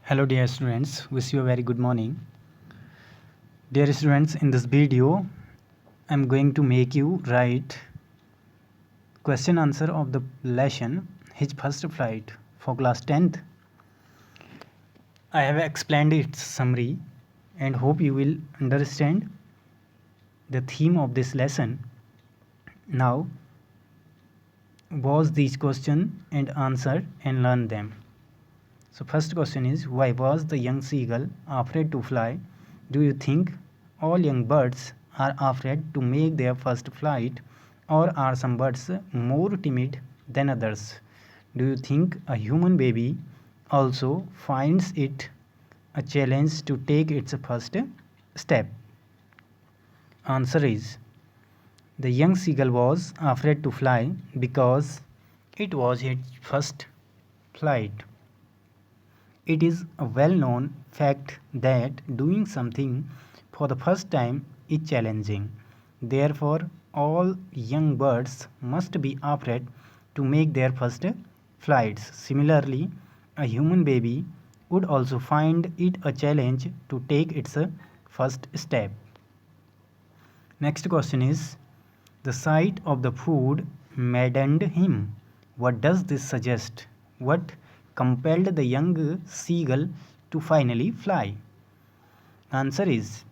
Hello dear students, wish you a very good morning. Dear students, in this video I am going to make you write question answer of the lesson His First Flight for class 10th. I have explained its summary and hope you will understand the theme of this lesson. Now watch these questions and answer and learn them. So first question is, why was the young seagull afraid to fly? Do you think all young birds are afraid to make their first flight, or are some birds more timid than others? Do you think a human baby also finds it a challenge to take its first step? Answer is, the young seagull was afraid to fly because it was its first flight. It is a well-known fact that doing something for the first time is challenging. Therefore, all young birds must be afraid to make their first flights. Similarly, a human baby would also find it a challenge to take its first step. Next question is, the sight of the food maddened him. What does this suggest? What compelled the young seagull to finally fly? Answer is,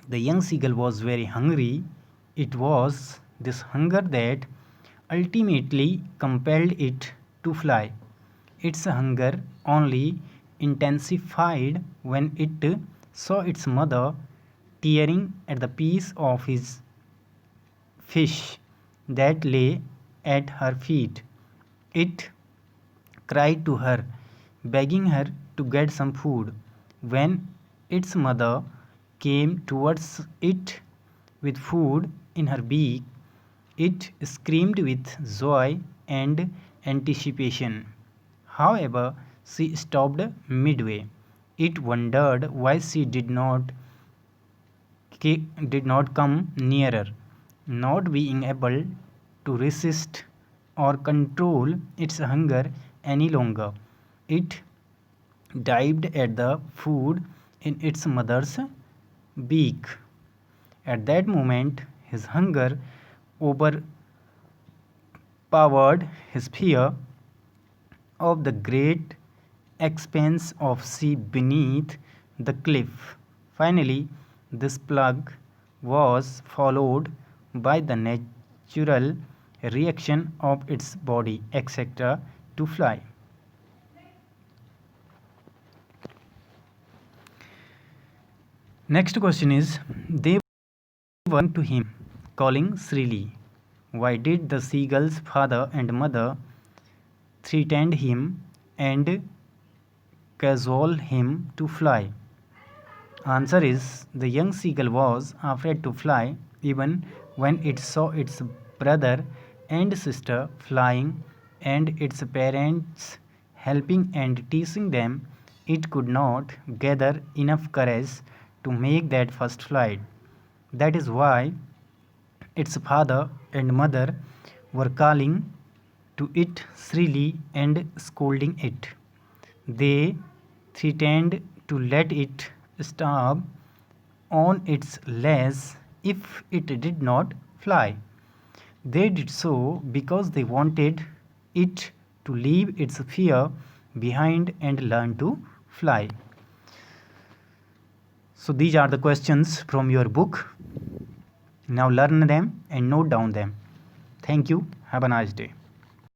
the young seagull was very hungry. It was this hunger that ultimately compelled it to fly. Its hunger only intensified when it saw its mother tearing at the piece of his fish that lay at her feet. It cried to her, begging her to get some food. When its mother came towards it with food in her beak, it screamed with joy and anticipation. However, she stopped midway. It wondered why she did not come nearer. Not being able to resist or control its hunger any longer, it dived at the food in its mother's beak. At that moment, his hunger overpowered his fear of the great expanse of sea beneath the cliff. Finally, this plug was followed by the natural reaction of its body, etc., to fly. Next question is, they were to him, calling shrilly. Why did the seagull's father and mother threaten him and cajole him to fly? Answer is, the young seagull was afraid to fly even when it saw its brother and sister flying and its parents helping and teaching them. It could not gather enough courage to make that first flight. That is why its father and mother were calling to it shrilly and scolding it. They threatened to let it starve on its legs if it did not fly. They did so because they wanted it to leave its fear behind and learn to fly. So these are the questions from your book. Now learn them and note down them. Thank you. Have a nice day.